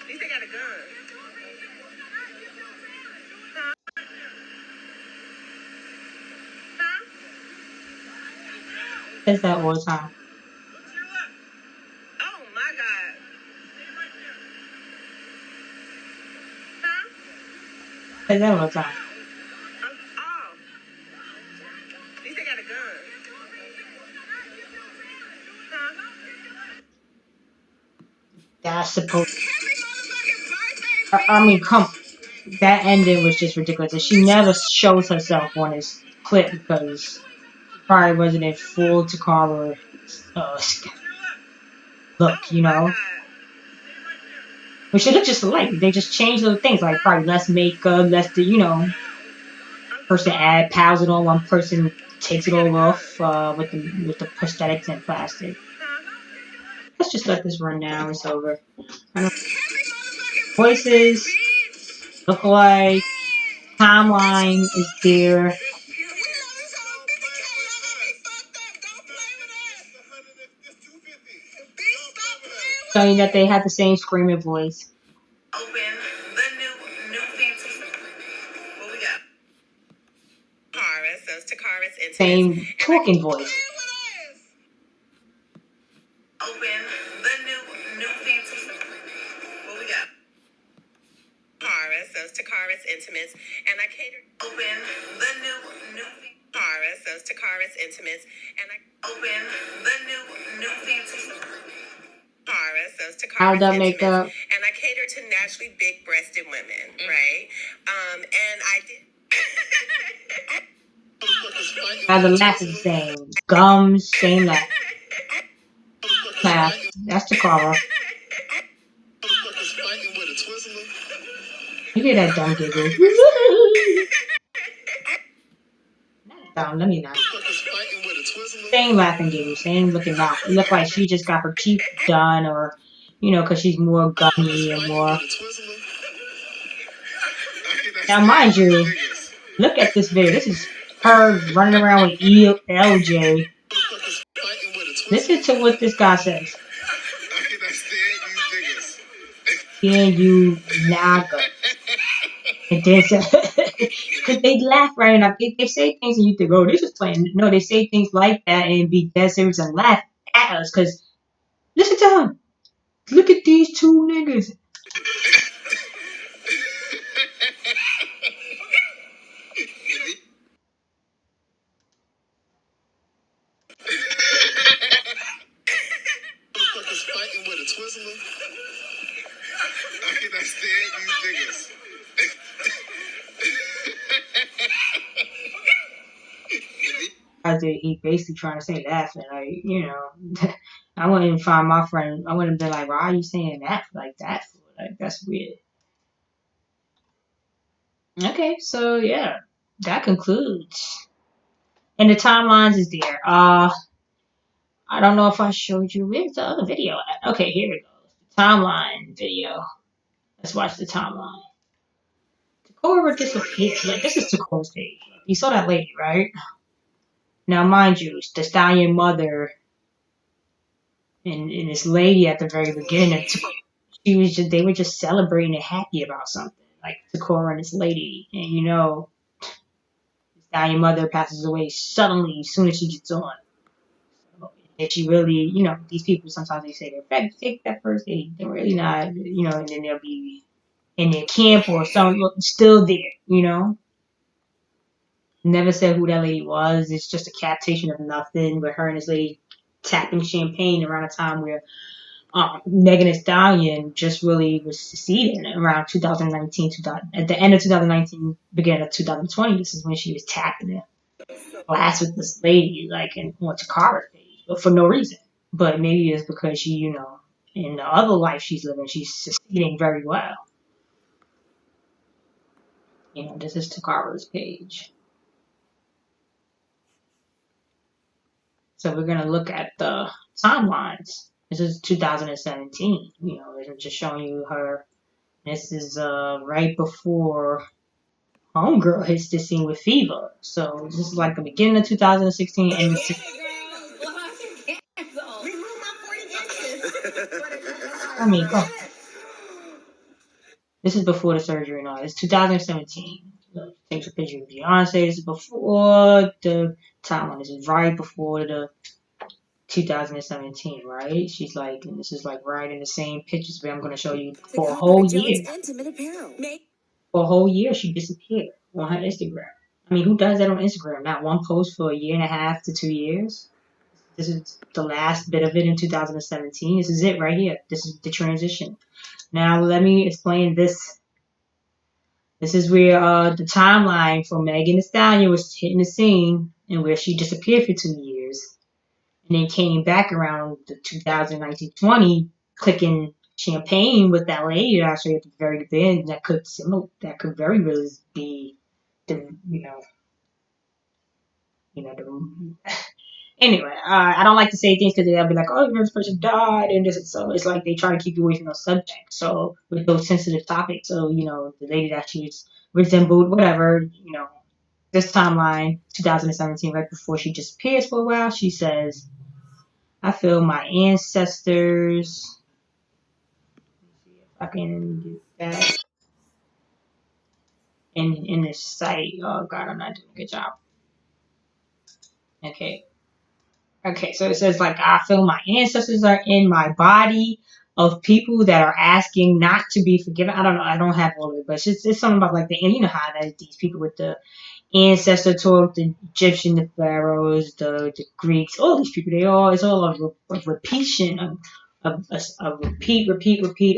At least they got a gun. Huh? Huh? says that all the time. Oh my God. Huh? Says that all the time. Oh. At least they got a gun. Huh? That's supposed. Happy motherfucking birthday, I mean, bitch. come. That ending was just ridiculous. And she never shows herself on this clip because she probably wasn't in full Takara uh, look, Oh my God. Which they look just alike. They just change little things, like probably less makeup, less person add piles it on, one person takes it all off with the prosthetics and plastic. Let's just let this run now. It's over. I don't Happy motherfucking birthday, voices bitch. look alike. Bitch, you Timeline is love it. there, We love this whole 50K. Y'all got me fucked up. Don't play with us. It's 250. Bitch, stop playing with showing that us. they had the same screaming voice, Open the new fancy. What we got? Takara's, those Takara's Intimates. same And I talking play voice. with us. Open the new fancy. What we got? Takara's, those Takara's Intimates. And I cater. Open the new Takara's, those Takara's Intimates. And I open the new fancy. Takara's, those How'd Takara's that make Intimates. up? And I cater to naturally big-breasted women, right? And I did. Now the laugh is the same. Gums, same laugh. Laugh. That's Takara. You hear that dumb giggle? Down, let me not. Same laughing giggle, same looking mouth. It looked like she just got her teeth done, or because she's more gummy and more. Now, mind you, look at this video. This is her running around with LJ. Listen to what this guy says. Then you naga. And then because they laugh right enough. They say things and you think, oh, they just playing. No, they say things like that and be dead serious and laugh at us because listen to him. Look at these two niggas. Motherfuckers fighting with a Twizzler. I cannot stand these niggas. He basically trying to say laughing, like, I wouldn't find my friend. I wouldn't be like, why are you saying that like that? Like that's weird. Okay, so yeah, that concludes. And the timelines is there. I don't know if I showed you. Where's the other video at? Okay, here it goes. The timeline video. Let's watch the timeline. Takora disappeared. Like, this is Takora's page. You saw that lady, right? Now, mind you, the stallion mother and this lady at the very beginning of they were just celebrating and happy about something. Like Takora and this lady. And the stallion mother passes away suddenly as soon as she gets on. That she really, these people sometimes they say they're take that first aid. They're really not, and then they'll be in their camp or some still there. Never said who that lady was. It's just a captation of nothing with her and this lady tapping champagne around a time where Megan Thee Stallion just really was succeeding around 2019, at the end of 2019, beginning of 2020. This is when she was tapping it glass with this lady, like on Takara's page, but for no reason. But maybe it's because she, in the other life she's living, she's succeeding very well. This is Takara's page. So we're gonna look at the timelines. This is 2017. It's just showing you her. This is right before Homegirl hits the scene with Fever. So this is like the beginning of 2016 and the. I mean, come on. This is before the surgery and all. It's 2017. Takes a picture of Beyonce. This is before the timeline. This is right before the 2017, right? She's like, and this is like right in the same pictures where I'm going to show you for a whole year. For a whole year, she disappeared on her Instagram. I mean, who does that on Instagram? Not one post for a year and a half to 2 years. This is the last bit of it in 2017. This is it right here. This is the transition. Now, let me explain this. This is where the timeline for Megan Thee Stallion was hitting the scene and where she disappeared for 2 years. And then came back around the 2019-20, clicking champagne with that lady that I showed you at the very beginning. That could very really be the the. Anyway, I don't like to say things because they'll be like, "Oh, this person died," and this. So it's like they try to keep you away from those subjects. So with those sensitive topics, so the lady that she was resembled, whatever, this timeline, 2017, right before she disappears for a while, she says, I feel my ancestors. Let's see if I can do that in this site. Oh God, I'm not doing a good job. Okay. Okay, so it says like I feel my ancestors are in my body of people that are asking not to be forgiven. I don't know. I don't have all of it, but it's something about like how that these people with the ancestor talk, the Egyptian, the pharaohs, the Greeks, all these people, it's all a repetition of repeat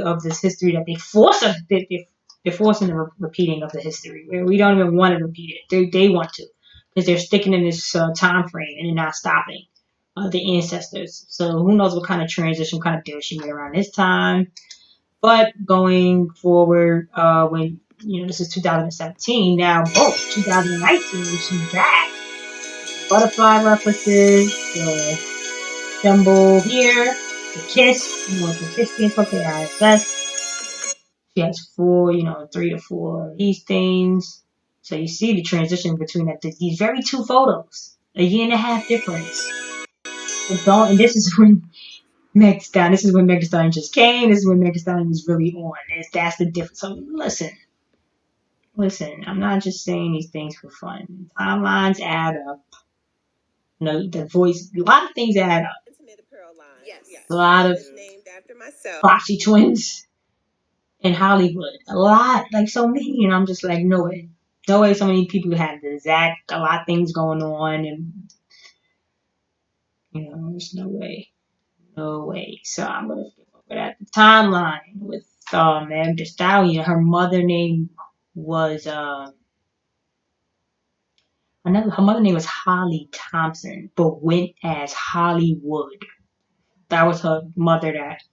of this history that they force us, they're forcing the repeating of the history. We don't even want to repeat it. They want to because they're sticking in this time frame and they're not stopping. The ancestors. So who knows what kind of transition, kind of deal she made around this time. But going forward, when this is 2017. Now, boom, 2019, she's back. Butterfly references, the symbol here, the kiss, the kiss being from the ISS. She has 3 to 4 of these things. So you see the transition between these very two photos, a year and a half difference. And this is when This is when Meg Thee Stallion just came. This is when Meg Thee Stallion is really on. That's the difference. So listen. I'm not just saying these things for fun. Timelines add up. The voice, a lot of things add up. A lot of Foxy twins in Hollywood. A lot, like so many, and I'm just like, no way. No way so many people have this. That a lot of things going on, and there's no way. No way. So I'm gonna skip over that. The timeline with Meg Thee Stallion. Her mother name was her mother name was Holly Thompson, but went as Hollywood. That was her mother. That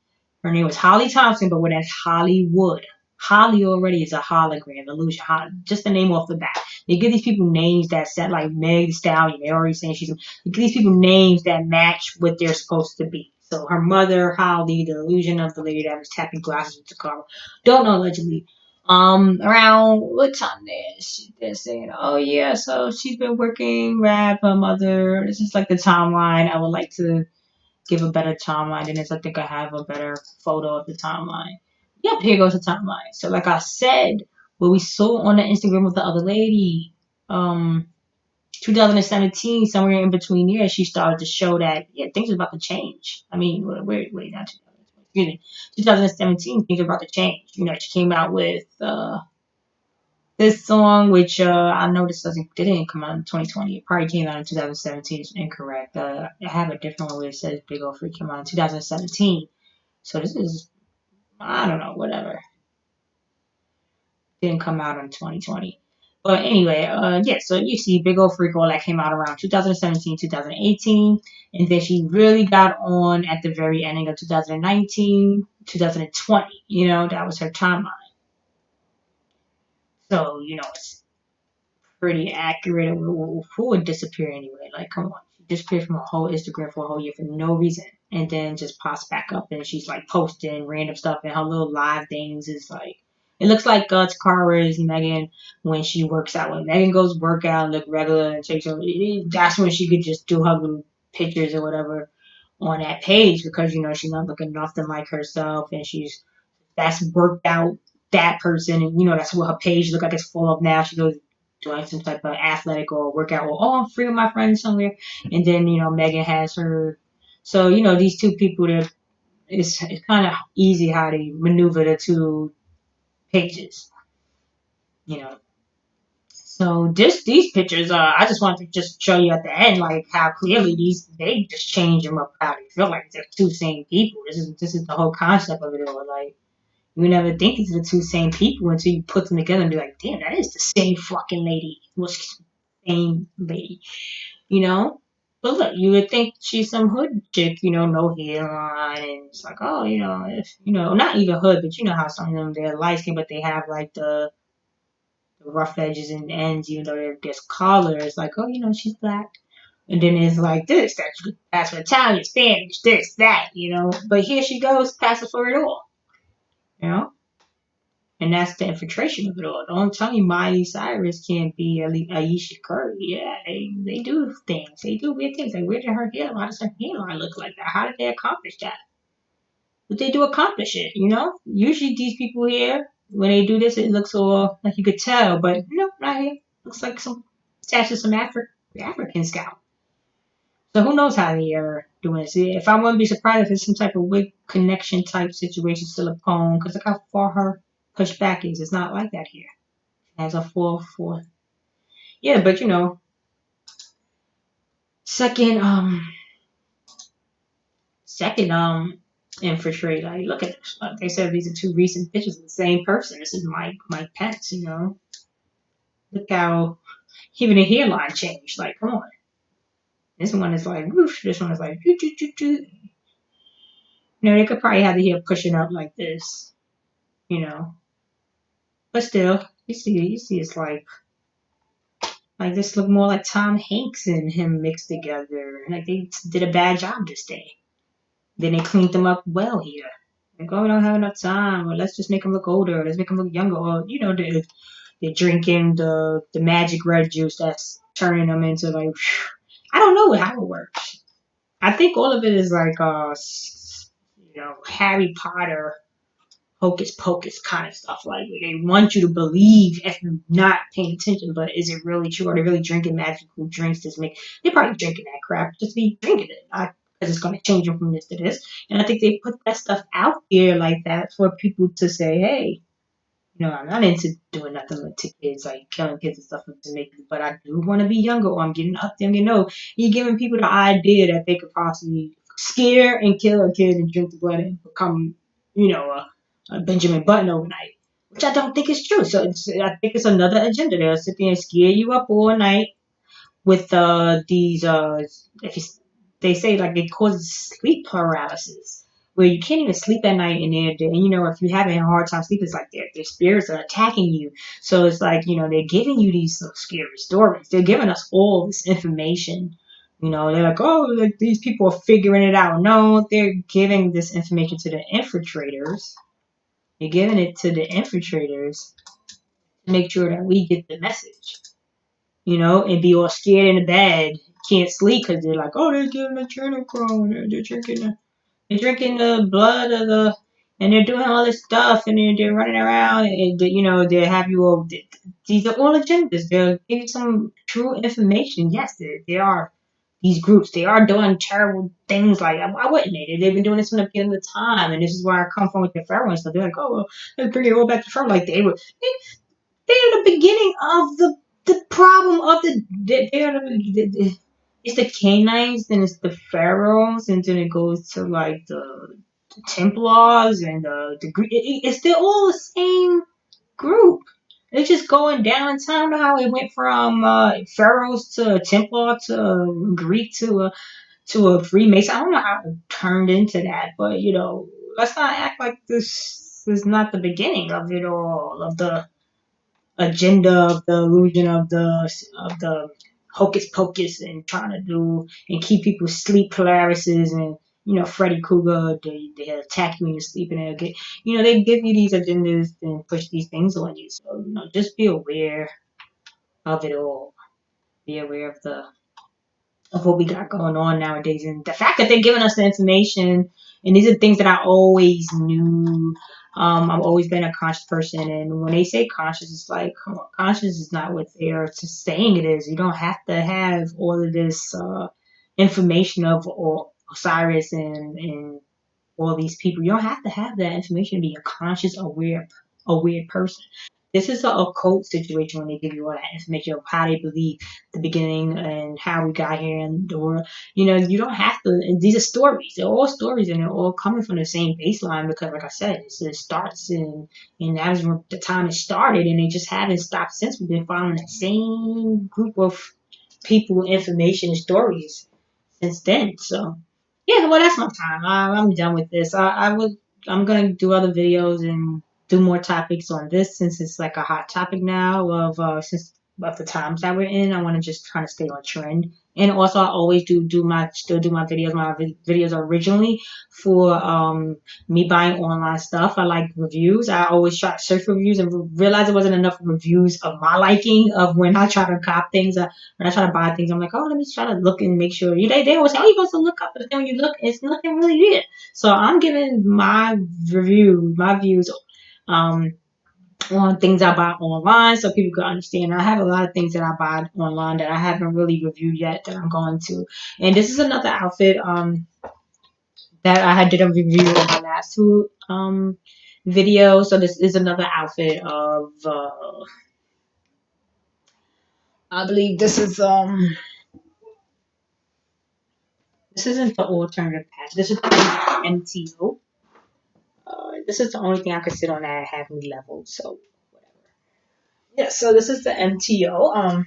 her name was Holly Thompson, but went as Hollywood. Holly already is a hologram, illusion. Just the name off the bat. They give these people names that set like Meg Thee Stallion. They're already saying she's. They give these people names that match what they're supposed to be. So her mother, Holly, the illusion of the lady that was tapping glasses with the car. Don't know allegedly. Around what time they're saying, oh yeah, so she's been working rap, her mother. This is like the timeline. I would like to give a better timeline than this. I think I have a better photo of the timeline. Yep, here goes the timeline. So like I said, what we saw on the Instagram with the other lady, 2017, somewhere in between here, she started to show that things are about to change. I mean, wait, not 2020. Excuse me, 2017, things are about to change. She came out with this song, which I noticed didn't come out in 2020. It probably came out in 2017. It's incorrect. I have a different one where it says Big Old Freak came out in 2017. So this is, I don't know, whatever. Didn't come out in 2020. But anyway, so you see Big Old Freak, all that came out around 2017, 2018. And then she really got on at the very ending of 2019, 2020. That was her timeline. So, it's pretty accurate. Who would disappear anyway? Like, come on. She disappeared from a whole Instagram for a whole year for no reason. And then just pops back up and she's like posting random stuff and her little live things is like, it looks like Takara's Megan when she works out. When Megan goes work out and look regular and takes over, that's when she could just do her little pictures or whatever on that page because, she's not looking nothing like herself and that's worked out that person and that's what her page look like it's full of now. She goes doing some type of athletic or workout or I'm free with my friends somewhere and then Megan has her so these two people that it's kind of easy how they maneuver the two pages you know so these pictures I just wanted to just show you at the end like how clearly they just change them up how they feel like they're two same people. This is the whole concept of it all. Like you never think these are the two same people until you put them together and be like, damn, that is the same fucking lady. Same lady, you know? But look, you would think she's some hood chick, no hairline, and it's like, oh, if not even hood, but you know how some of them they're light skin, but they have like the rough edges and ends, even though there's color. It's like, oh, she's black. And then it's like this, that's for Italian, Spanish, this, that. But here she goes, passing for it all, you know? And that's the infiltration of it all. Don't tell me Miley Cyrus can't be Ayesha Curry. Yeah, they do things. They do weird things. Like, where did her hairline? How does her hairline look like that? How did they accomplish that? But they do accomplish it. Usually these people here, when they do this, it looks all like you could tell. But no, not here. Looks like some attached to some African scalp. So who knows how they are doing this? If I wouldn't be surprised if it's some type of wig connection type situation, silicone, because look how far her pushback is. It's not like that here. It has a full. Yeah, but second infantry. Like look at this. Like they said these are two recent pictures of the same person. This is Mike Pence. Look how even the hairline changed. Like, come on. This one is like whoosh, this one is like doo, doo, doo, doo. They could probably have the hair pushing up like this, you know. But still, you see, it's like this look more like Tom Hanks and him mixed together. Like they did a bad job this day. Then they cleaned them up well here. Like, oh, we don't have enough time, or let's just make them look older, let's make them look younger, or they're drinking the magic red juice that's turning them into like I don't know how it works. I think all of it is like Harry Potter hocus pocus kind of stuff. Like they want you to believe if you're not paying attention, but is it really true? Are they really drinking magical drinks? They're probably drinking that crap just to be drinking it. Because because it's going to change them from this to this. And I think they put that stuff out there like that for people to say, hey, I'm not into doing nothing with to kids, like killing kids and stuff to make it, but I do want to be younger or I'm getting up there. You're giving people the idea that they could possibly scare and kill a kid and drink the blood and become, a Benjamin Button overnight, which I don't think is true. So I think it's another agenda. They'll sit there and scare you up all night with these if you, they say like it causes sleep paralysis where you can't even sleep at night and if you're having a hard time sleeping it's like their spirits are attacking you. So it's like they're giving you these scary stories. They're giving us all this information. They're like, oh, like these people are figuring it out. No, they're giving this information to the infiltrators. They're giving it to the infiltrators to make sure that we get the message, and be all scared in the bed, can't sleep because they're like, oh, they're giving the adrenochrome, they're drinking the blood of the, and they're doing all this stuff, and they're running around, and they have you all. These are all agendas. They'll give you some true information. Yes, there are these groups. They are doing terrible things. Like why wouldn't they? They've been doing this from the beginning of the time, and this is where I come from with the Pharaoh and stuff. They're like, oh, well, let's bring it all back to Pharaoh. Like they're the beginning of the problem of it's the canines, then it's the pharaohs, and then it goes to like the Templars and the Greek. They're all the same group. It's just going down in time. How it went from pharaohs to Templar to Greek to a Freemason. I don't know how it turned into that, but let's not act like this is not the beginning of it all, of the agenda of the illusion of the hocus pocus and trying to do and keep people sleep paralysis and Freddy Krueger, they attack you when you're sleeping and get they give you these agendas and push these things on you. So just be aware of it all. Be aware of what we got going on nowadays, and the fact that they're giving us the information, and these are things that I always knew. I've always been a conscious person, and when they say conscious, it's like, come on, conscious is not what they're just saying it is. You don't have to have all of this information of Osiris and all these people. You don't have to have that information to be a conscious, aware person. This is an occult situation when they give you all that information of how they believe the beginning and how we got here in the world. You don't have to. And these are stories. They're all stories, and they're all coming from the same baseline because, like I said, it starts in that was the time it started, and they just haven't stopped since. We've been following the same group of people, information, and stories since then. So yeah, well, that's my time. I'm done with this. I'm gonna do other videos and do more topics on this since it's like a hot topic now since of the times that we're in. I want to just kind of stay on trend. And also, I always still do my videos. My videos are originally for me buying online stuff. I like reviews. I always try to search for reviews and realize there wasn't enough reviews of my liking of when I try to cop things. When I try to buy things, I'm like, oh, let me try to look and make sure. They always say, oh, you're supposed to look up, but then when you look, it's nothing really there. So I'm giving my views, um, on things I buy online, so people can understand. I have a lot of things that I buy online that I haven't really reviewed yet that I'm going to. And this is another outfit that I had did a review of my last two video. So this is another outfit of I believe this isn't the alternative patch. This is the MTO. This is the only thing I could sit on that have me leveled. So whatever. Yeah. So this is the MTO.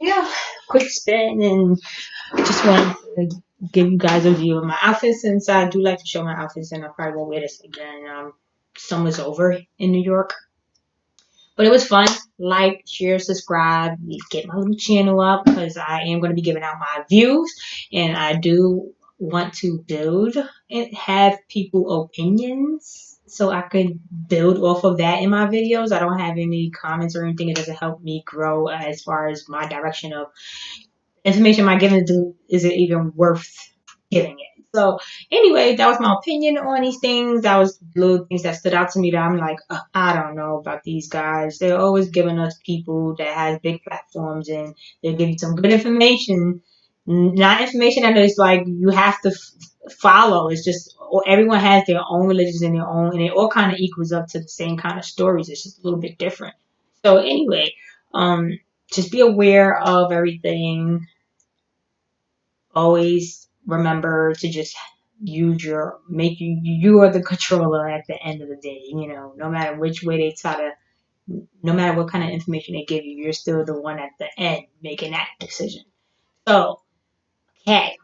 Yeah. Quick spin and just wanted to give you guys a view of my outfits since I do like to show my outfits and I probably won't wear this again. Summer's over in New York. But it was fun. Like, share, subscribe, get my little channel up because I am going to be giving out my views and I do want to build and have people opinions so I could build off of that in my videos. I don't have any comments or anything. It doesn't help me grow as far as my direction of information am I giving to, is it even worth giving it? So anyway, that was my opinion on these things. That was little things that stood out to me that I'm like, I don't know about these guys. They're always giving us people that has big platforms and they give you some good information not information that is like you have to follow. It's just everyone has their own religions and their own, and it all kind of equals up to the same kind of stories. It's just a little bit different. So anyway, just be aware of everything. Always remember to just use your make you are the controller at the end of the day. No matter which way they try to, no matter what kind of information they give you, you're still the one at the end making that decision. So, okay,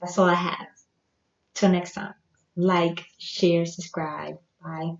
that's all I have. Till next time. Like, share, subscribe. Bye.